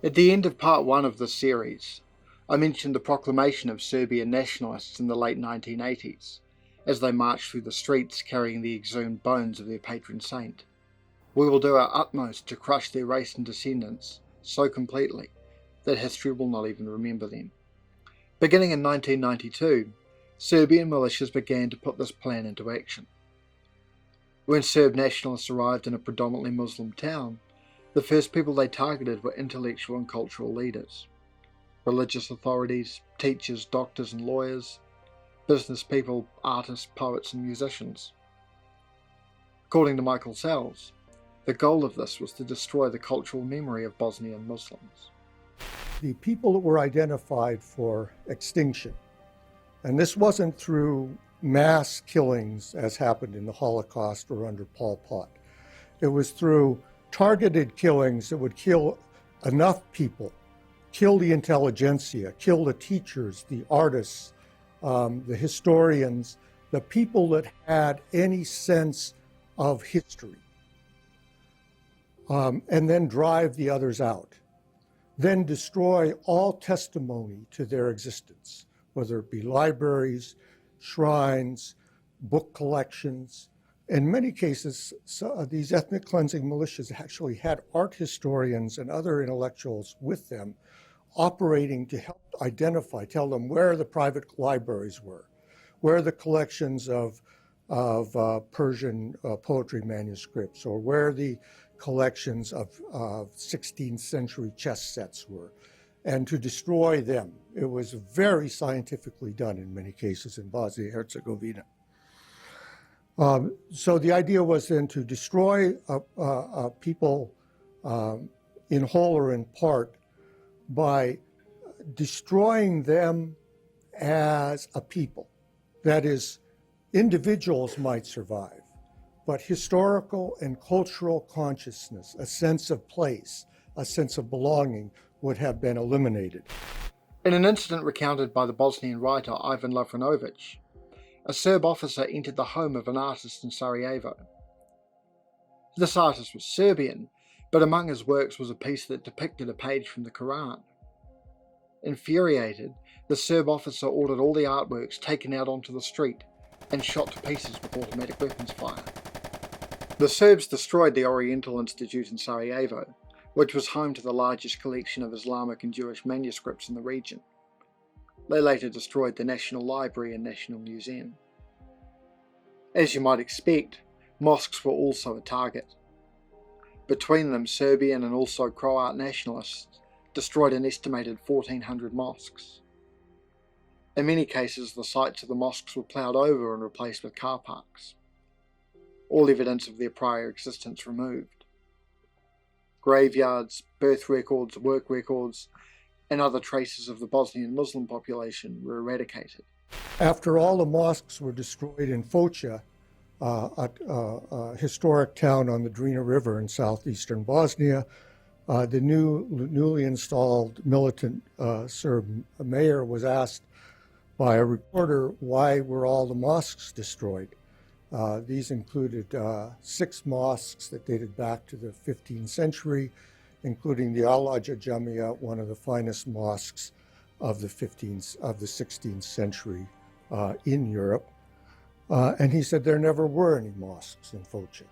At the end of part one of this series, I mentioned the proclamation of Serbian nationalists in the late 1980s, as they marched through the streets carrying the exhumed bones of their patron saint. We will do our utmost to crush their race and descendants so completely that history will not even remember them. Beginning in 1992, Serbian militias began to put this plan into action. When Serb nationalists arrived in a predominantly Muslim town, the first people they targeted were intellectual and cultural leaders. Religious authorities, teachers, doctors and lawyers, business people, artists, poets and musicians. According to Michael Sells, the goal of this was to destroy the cultural memory of Bosnian Muslims. The people that were identified for extinction, and this wasn't through mass killings as happened in the Holocaust or under Pol Pot. It was through targeted killings that would kill enough people, kill the intelligentsia, kill the teachers, the artists, the historians, the people that had any sense of history, and then drive the others out. Then destroy all testimony to their existence, whether it be libraries, shrines, book collections. In many cases, these ethnic cleansing militias actually had art historians and other intellectuals with them operating to help identify, tell them where the private libraries were, where the collections of Persian poetry manuscripts, or where the collections of 16th century chess sets were, and to destroy them. It was very scientifically done in many cases in Bosnia and Herzegovina. So the idea was then to destroy people in whole or in part by destroying them as a people. That is, individuals might survive, but historical and cultural consciousness, a sense of place, a sense of belonging, would have been eliminated. In an incident recounted by the Bosnian writer Ivan Lavrinovic, a Serb officer entered the home of an artist in Sarajevo. This artist was Serbian, but among his works was a piece that depicted a page from the Quran. Infuriated, the Serb officer ordered all the artworks taken out onto the street and shot to pieces with automatic weapons fire. The Serbs destroyed the Oriental Institute in Sarajevo, which was home to the largest collection of Islamic and Jewish manuscripts in the region. They later destroyed the National Library and National Museum. As you might expect, mosques were also a target. Between them, Serbian and also Croat nationalists destroyed an estimated 1,400 mosques. In many cases, the sites of the mosques were ploughed over and replaced with car parks. All evidence of their prior existence removed. Graveyards, birth records, work records, and other traces of the Bosnian Muslim population were eradicated. After all the mosques were destroyed in Foča, a historic town on the Drina River in southeastern Bosnia, the newly installed militant Serb mayor was asked by a reporter why were all the mosques destroyed. These included 6 mosques that dated back to the 15th century, including the Al-Ajah Jamia, one of the finest mosques of the 16th century in Europe. And he said there never were any mosques in Foča.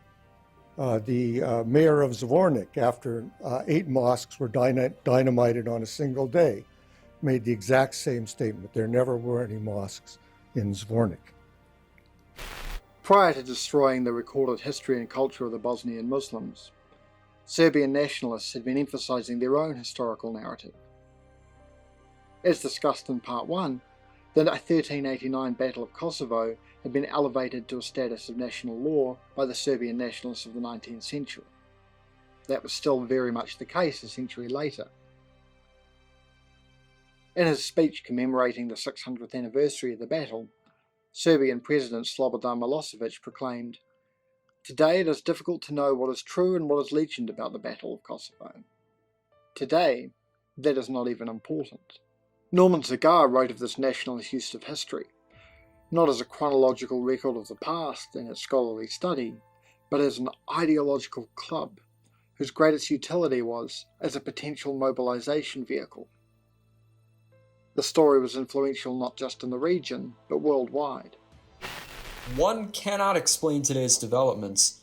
The mayor of Zvornik, after 8 mosques were dynamited on a single day, made the exact same statement. There never were any mosques in Zvornik. Prior to destroying the recorded history and culture of the Bosnian Muslims, Serbian nationalists had been emphasizing their own historical narrative. As discussed in Part 1, the 1389 Battle of Kosovo had been elevated to a status of national law by the Serbian nationalists of the 19th century. That was still very much the case a century later. In his speech commemorating the 600th anniversary of the battle, Serbian President Slobodan Milosevic proclaimed, "Today it is difficult to know what is true and what is legend about the Battle of Kosovo. Today, that is not even important." Norman Cigar wrote of this nationalist use of history, not as a chronological record of the past and its scholarly study, but as an ideological club whose greatest utility was as a potential mobilization vehicle. The story was influential not just in the region, but worldwide. One cannot explain today's developments,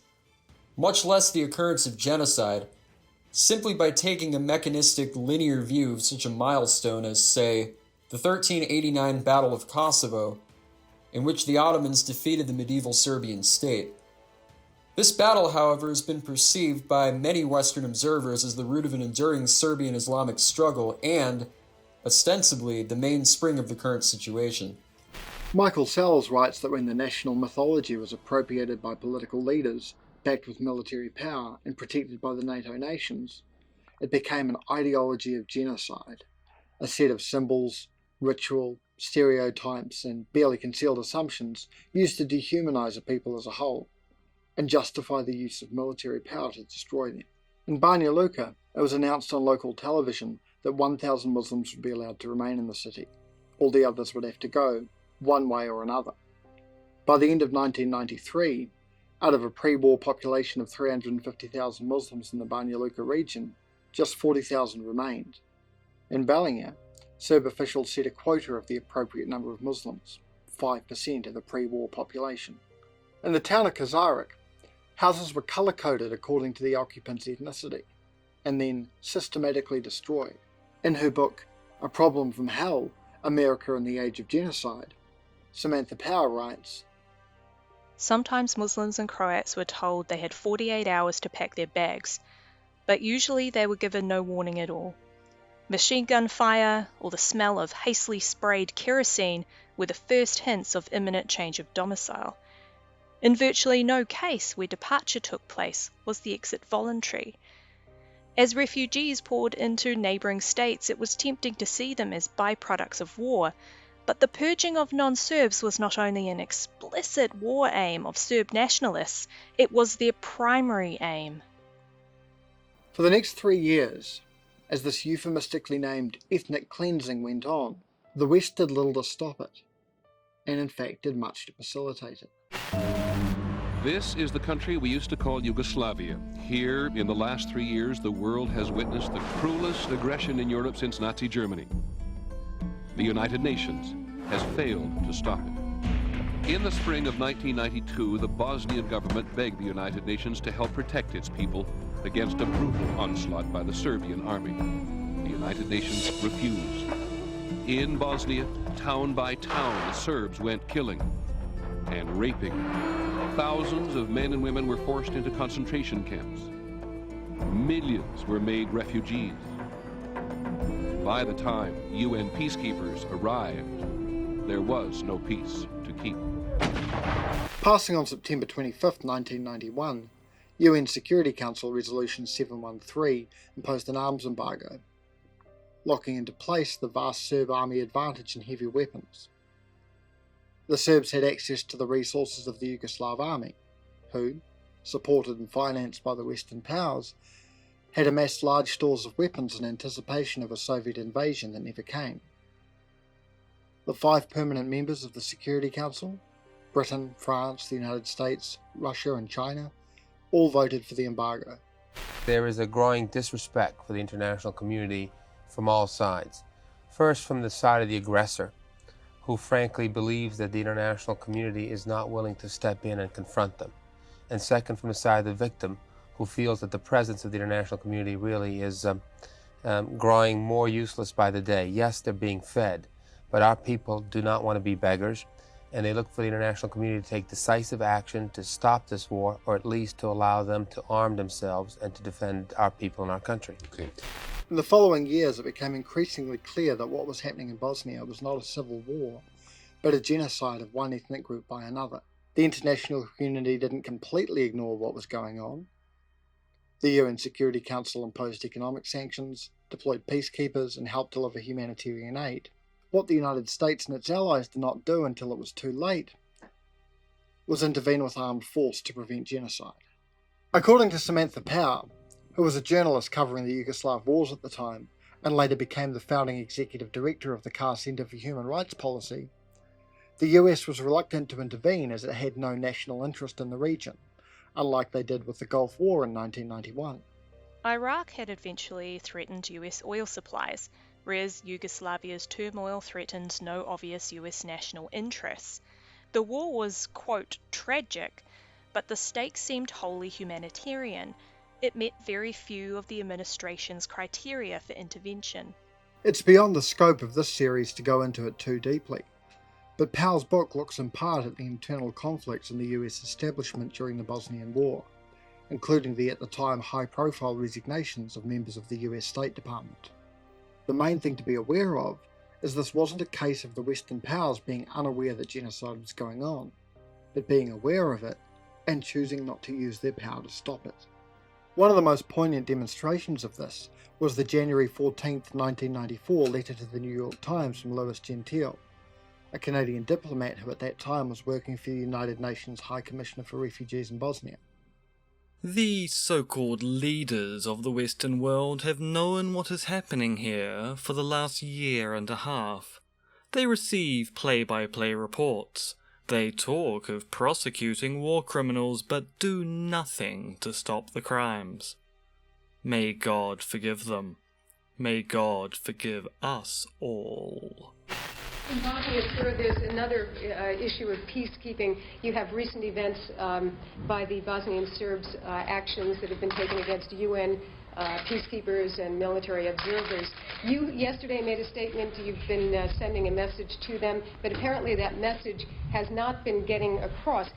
much less the occurrence of genocide, simply by taking a mechanistic linear view of such a milestone as, say, the 1389 Battle of Kosovo, in which the Ottomans defeated the medieval Serbian state. This battle, however, has been perceived by many Western observers as the root of an enduring Serbian Islamic struggle and, ostensibly, the mainspring of the current situation. Michael Sells writes that when the national mythology was appropriated by political leaders, backed with military power and protected by the NATO nations, it became an ideology of genocide, a set of symbols, ritual, stereotypes, and barely concealed assumptions used to dehumanize a people as a whole, and justify the use of military power to destroy them. In Banja Luka, it was announced on local television that 1,000 Muslims would be allowed to remain in the city. All the others would have to go, one way or another. By the end of 1993, out of a pre-war population of 350,000 Muslims in the Banja Luka region, just 40,000 remained. In Banja, Serb officials set a quota of the appropriate number of Muslims, 5% of the pre-war population. In the town of Cigar, houses were colour-coded according to the occupant's ethnicity, and then systematically destroyed. In her book, A Problem from Hell, America in the Age of Genocide, Samantha Power writes, Sometimes Muslims and Croats were told they had 48 hours to pack their bags, but usually they were given no warning at all. Machine gun fire or the smell of hastily sprayed kerosene were the first hints of imminent change of domicile. In virtually no case where departure took place was the exit voluntary. As refugees poured into neighbouring states, it was tempting to see them as byproducts of war, but the purging of non-Serbs was not only an explicit war aim of Serb nationalists, it was their primary aim. For the next 3 years, as this euphemistically named ethnic cleansing went on, the West did little to stop it, and in fact did much to facilitate it. This is the country we used to call Yugoslavia. Here, in the last 3 years, the world has witnessed the cruelest aggression in Europe since Nazi Germany. The United Nations has failed to stop it. In the spring of 1992, the Bosnian government begged the United Nations to help protect its people against a brutal onslaught by the Serbian army. The United Nations refused. In Bosnia, town by town, the Serbs went killing and raping. Thousands of men and women were forced into concentration camps. Millions were made refugees. By the time UN peacekeepers arrived, there was no peace to keep. Passing on September 25, 1991, UN Security Council Resolution 713 imposed an arms embargo, locking into place the vast Serb army advantage in heavy weapons. The Serbs had access to the resources of the Yugoslav army, who, supported and financed by the Western powers, had amassed large stores of weapons in anticipation of a Soviet invasion that never came. The 5 permanent members of the Security Council, Britain, France, the United States, Russia and China, all voted for the embargo. There is a growing disrespect for the international community from all sides. First, from the side of the aggressor, who frankly believes that the international community is not willing to step in and confront them. And second, from the side of the victim, who feels that the presence of the international community really is growing more useless by the day. Yes, they're being fed, but our people do not want to be beggars, and they look for the international community to take decisive action to stop this war, or at least to allow them to arm themselves and to defend our people and our country. Okay. In the following years, it became increasingly clear that what was happening in Bosnia was not a civil war, but a genocide of one ethnic group by another. The international community didn't completely ignore what was going on. The UN Security Council imposed economic sanctions, deployed peacekeepers, and helped deliver humanitarian aid. What the United States and its allies did not do until it was too late was intervene with armed force to prevent genocide. According to Samantha Power, who was a journalist covering the Yugoslav wars at the time, and later became the founding executive director of the Carr Center for Human Rights Policy, the US was reluctant to intervene as it had no national interest in the region, unlike they did with the Gulf War in 1991. Iraq had eventually threatened US oil supplies, whereas Yugoslavia's turmoil threatened no obvious US national interests. The war was, quote, tragic, but the stakes seemed wholly humanitarian. It met very few of the administration's criteria for intervention. It's beyond the scope of this series to go into it too deeply, but Powell's book looks in part at the internal conflicts in the US establishment during the Bosnian War, including the at the time high-profile resignations of members of the US State Department. The main thing to be aware of is this wasn't a case of the Western powers being unaware that genocide was going on, but being aware of it and choosing not to use their power to stop it. One of the most poignant demonstrations of this was the January 14, 1994 letter to the New York Times from Louis Gentile, a Canadian diplomat who at that time was working for the United Nations High Commissioner for Refugees in Bosnia. The so-called leaders of the Western world have known what is happening here for the last year and a half. They receive play-by-play reports. They talk of prosecuting war criminals but do nothing to stop the crimes. May God forgive them. May God forgive us all. In Bosnia, sir, there's another issue of peacekeeping. You have recent events by the Bosnian Serbs, actions that have been taken against UN peacekeepers and military observers. You yesterday made a statement. You've been sending a message to them, but apparently that message has not been getting across.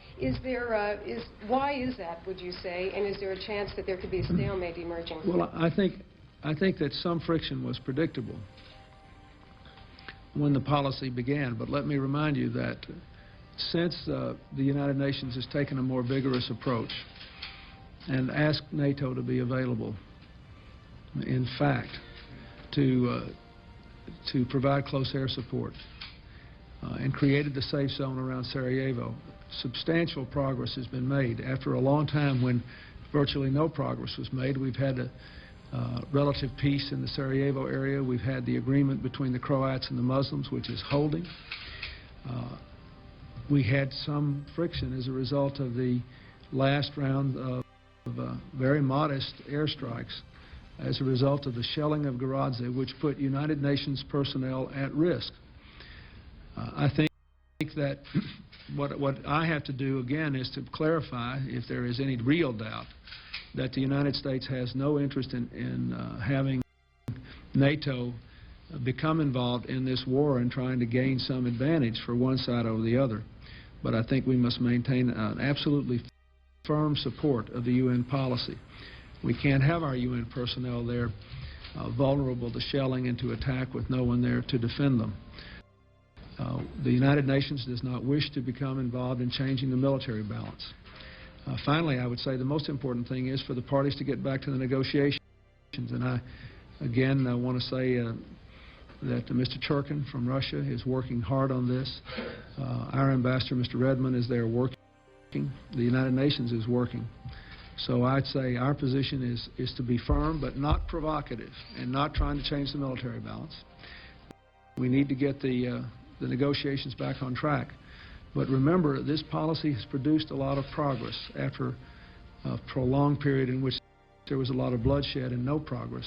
Why is that, would you say, and is there a chance that there could be a stalemate emerging? Well, I think that some friction was predictable when the policy began, but let me remind you that since the United Nations has taken a more vigorous approach and asked NATO to be available, in fact, to provide close air support and created the safe zone around Sarajevo, substantial progress has been made. After a long time when virtually no progress was made, we've had a relative peace in the Sarajevo area. We've had the agreement between the Croats and the Muslims, which is holding. We had some friction as a result of the last round of very modest airstrikes as a result of the shelling of Gorodze, which put United Nations personnel at risk. I think that what I have to do, again, is to clarify, if there is any real doubt, that the United States has no interest in having NATO become involved in this war and trying to gain some advantage for one side over the other. But I think we must maintain an absolutely firm support of the UN policy. We can't have our UN personnel there vulnerable to shelling and to attack with no one there to defend them. The United Nations does not wish to become involved in changing the military balance. Finally, I would say the most important thing is for the parties to get back to the negotiations. And I, again, want to say that Mr. Churkin from Russia is working hard on this. Our ambassador, Mr. Redmond, is there working. The United Nations is working. So I'd say our position is to be firm but not provocative and not trying to change the military balance. We need to get the negotiations back on track. But remember, this policy has produced a lot of progress after a prolonged period in which there was a lot of bloodshed and no progress.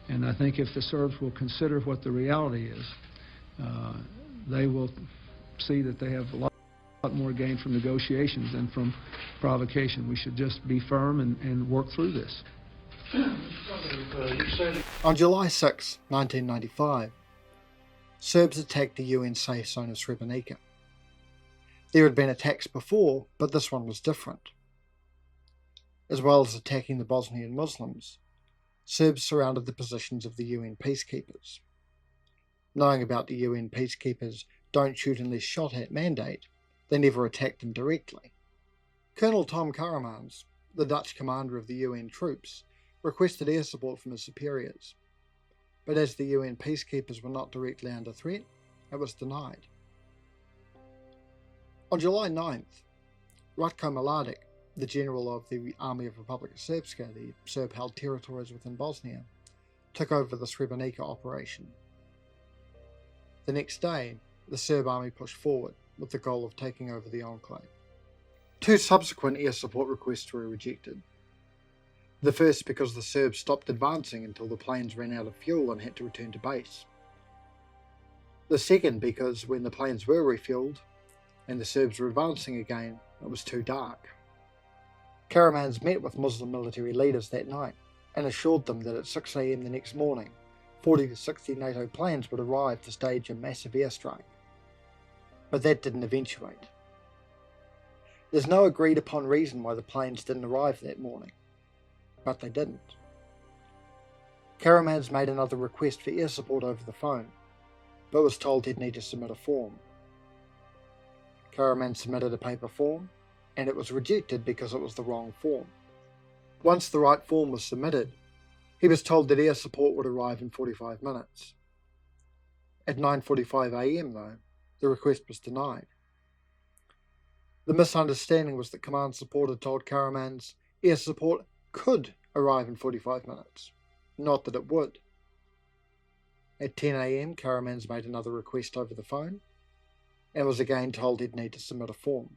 And I think if the Serbs will consider what the reality is, they will see that they have a lot more gain from negotiations than from provocation. We should just be firm and work through this. On July 6, 1995, Serbs attacked the UN safe zone of Srebrenica. There had been attacks before, but this one was different. As well as attacking the Bosnian Muslims, Serbs surrounded the positions of the UN peacekeepers. Knowing about the UN peacekeepers' don't shoot unless shot at mandate, they never attacked them directly. Colonel Tom Karamans, the Dutch commander of the UN troops, requested air support from his superiors, but as the UN peacekeepers were not directly under threat, it was denied. On July 9th, Ratko Mladic, the general of the Army of Republika Srpska, the Serb-held territories within Bosnia, took over the Srebrenica operation. The next day, the Serb army pushed forward with the goal of taking over the enclave. Two subsequent air support requests were rejected. The first because the Serbs stopped advancing until the planes ran out of fuel and had to return to base. The second because when the planes were refueled and the Serbs were advancing again, it was too dark. Karamans met with Muslim military leaders that night and assured them that at 6 AM the next morning, 40 to 60 NATO planes would arrive to stage a massive airstrike. But that didn't eventuate. There's no agreed upon reason why the planes didn't arrive that morning, but they didn't. Karamans made another request for air support over the phone, but was told he'd need to submit a form. Karaman submitted a paper form, and it was rejected because it was the wrong form. Once the right form was submitted, he was told that air support would arrive in 45 minutes. At 9:45 AM though, the request was denied. The misunderstanding was that command support had told Karamans air support could arrive in 45 minutes, not that it would. At 10 AM, Karamans made another request over the phone, and was again told he'd need to submit a form.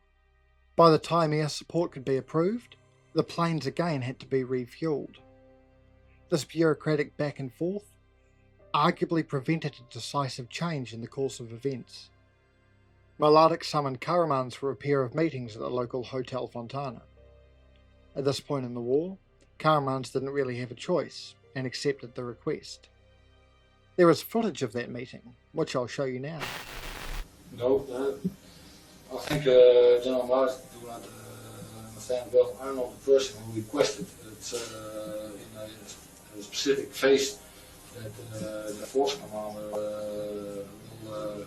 By the time air support could be approved, the planes again had to be refueled. This bureaucratic back and forth arguably prevented a decisive change in the course of events. Mladic summoned Karamans for a pair of meetings at the local Hotel Fontana. At this point in the war, Karamans didn't really have a choice and accepted the request. There is footage of that meeting, which I'll show you now. No, I think General Mladic do not understand well. I'm not the person who requested it in a specific phase that the force commander will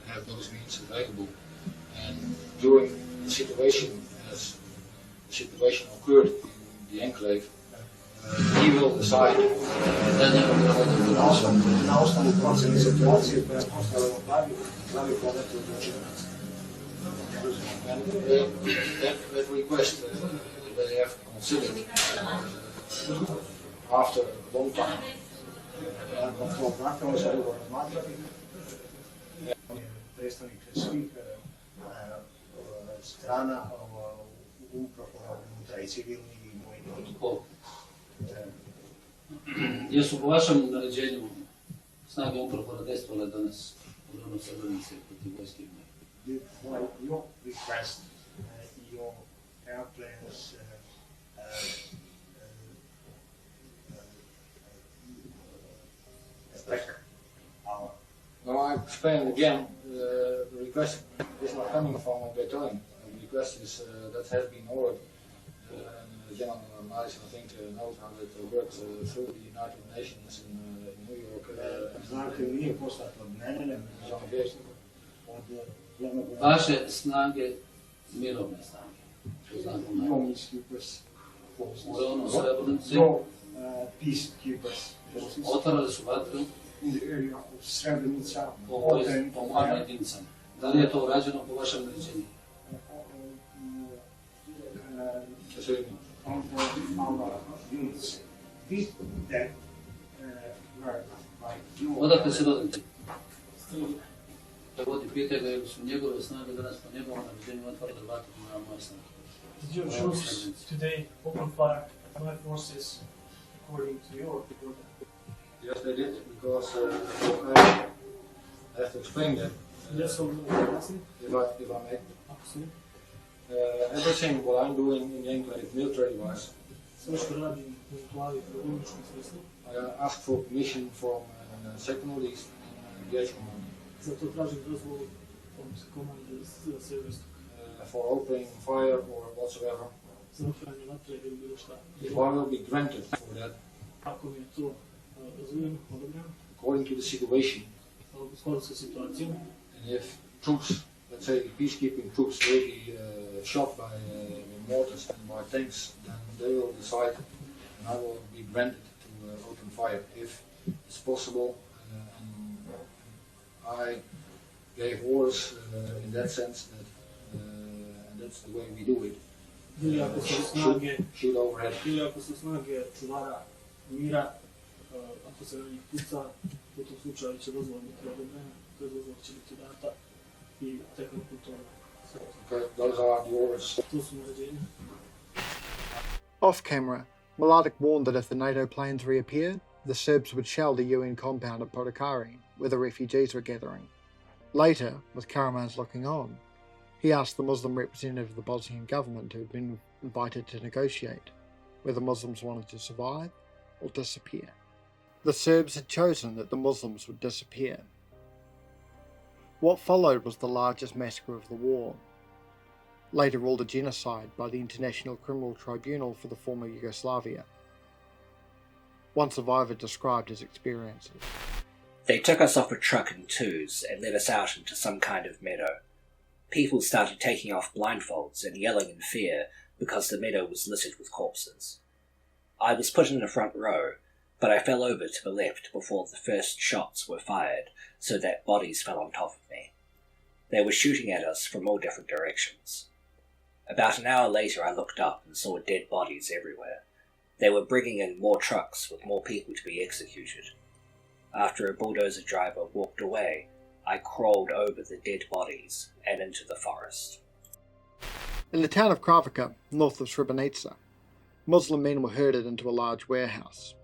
have those means available. And during the situation, as the situation occurred in the enclave, he will decide. And that request they have considered after a long time. Predstavnik svih strana upravo unutra I civilni I vojni. Jesu po vašem naređenju snage UNPROFOR-a dejstvovale danas u ranu Srebrenice protiv vojske? By your request, your airplanes attack our. Now I explain again, the request is not coming from a battalion. The request is that has been ordered. General Mladic, I think, knows how that works through the United Nations in New York. Znate, nije poslat od mene, nego od Vaše snage, mirovne snage. Peacekeepers. U ranu Srebrenice Peacekeepers. otvarali su vatru In the area of Srebrenica. po vojnim jedinicama. Da li je to urađeno po vašem naređenju? On our units did that work by you. Odakle se rodite? Vodi pitaju ga ili su njegove snage danas po njegovom naređenju otvarali vatru na moje snage. Did your troops today open fire at my forces according to your report? Yes, they did, because I have to explain that. Yes, if I may. Everything what I'm doing in the enclave military-wise, I ask for permission from second release and the command. For opening fire or whatsoever. If I will be granted for that, according to the situation, and if troops, let's say the peacekeeping troops will be shot by mortars and by tanks, then they will decide and I will be granted to open fire if it's possible. And I gave orders in that sense that, and that's the way we do it. Shoot overhead. Ako su snage čuvara mira, ako se na njih puca, u tom slučaju će dozvol biti odobrena, to dozvol će biti data I tek nakon toga. Okay, those are the orders. Off camera, Mladic warned that if the NATO planes reappeared, the Serbs would shell the UN compound at Podgorica, where the refugees were gathering. Later, with Karaman's looking on, he asked the Muslim representative of the Bosnian government who had been invited to negotiate whether Muslims wanted to survive or disappear. The Serbs had chosen that the Muslims would disappear. What followed was the largest massacre of the war, later ruled a genocide by the International Criminal Tribunal for the former Yugoslavia. One survivor described his experiences. They took us off a truck in twos and led us out into some kind of meadow. People started taking off blindfolds and yelling in fear because the meadow was littered with corpses. I was put in the front row, but I fell over to the left before the first shots were fired, so that bodies fell on top of me. They were shooting at us from all different directions. About an hour later I looked up and saw dead bodies everywhere. They were bringing in more trucks with more people to be executed. After a bulldozer driver walked away, I crawled over the dead bodies and into the forest. In the town of Kravica, north of Srebrenica, Muslim men were herded into a large warehouse.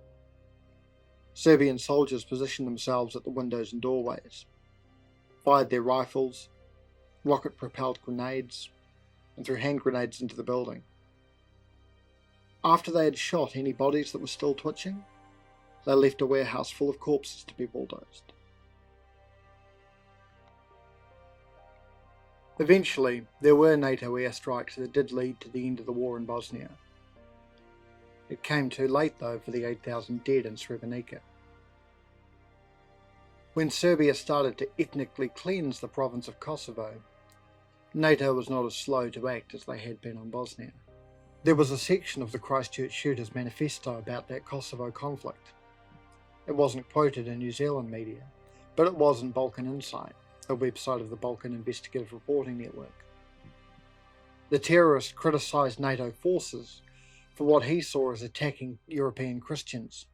Serbian soldiers positioned themselves at the windows and doorways, fired their rifles, rocket-propelled grenades, and threw hand grenades into the building. After they had shot any bodies that were still twitching, they left a warehouse full of corpses to be bulldozed. Eventually, there were NATO airstrikes that did lead to the end of the war in Bosnia. It came too late, though, for the 8,000 dead in Srebrenica. When Serbia started to ethnically cleanse the province of Kosovo, NATO was not as slow to act as they had been on Bosnia. There was a section of the Christchurch shooters' manifesto about that Kosovo conflict. It wasn't quoted in New Zealand media, but it was in Balkan Insight, a website of the Balkan Investigative Reporting Network. The terrorist criticised NATO forces for what he saw as attacking European Christians,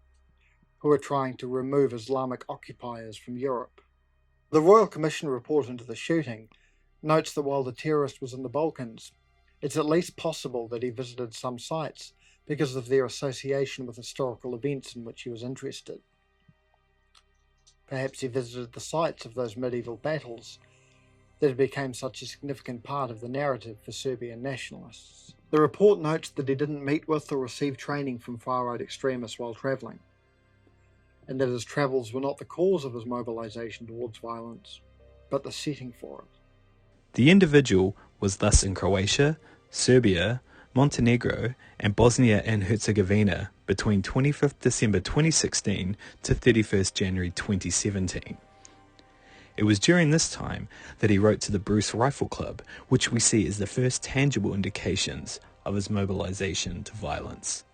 who were trying to remove Islamic occupiers from Europe. The Royal Commission report into the shooting notes that while the terrorist was in the Balkans, it's at least possible that he visited some sites because of their association with historical events in which he was interested. Perhaps he visited the sites of those medieval battles that became such a significant part of the narrative for Serbian nationalists. The report notes that he didn't meet with or receive training from far-right extremists while travelling, and that his travels were not the cause of his mobilisation towards violence, but the setting for it. The individual was thus in Croatia, Serbia, Montenegro, and Bosnia and Herzegovina between 25th December 2016 to 31st January 2017. It was during this time that he wrote to the Bruce Rifle Club, which we see as the first tangible indications of his mobilisation to violence.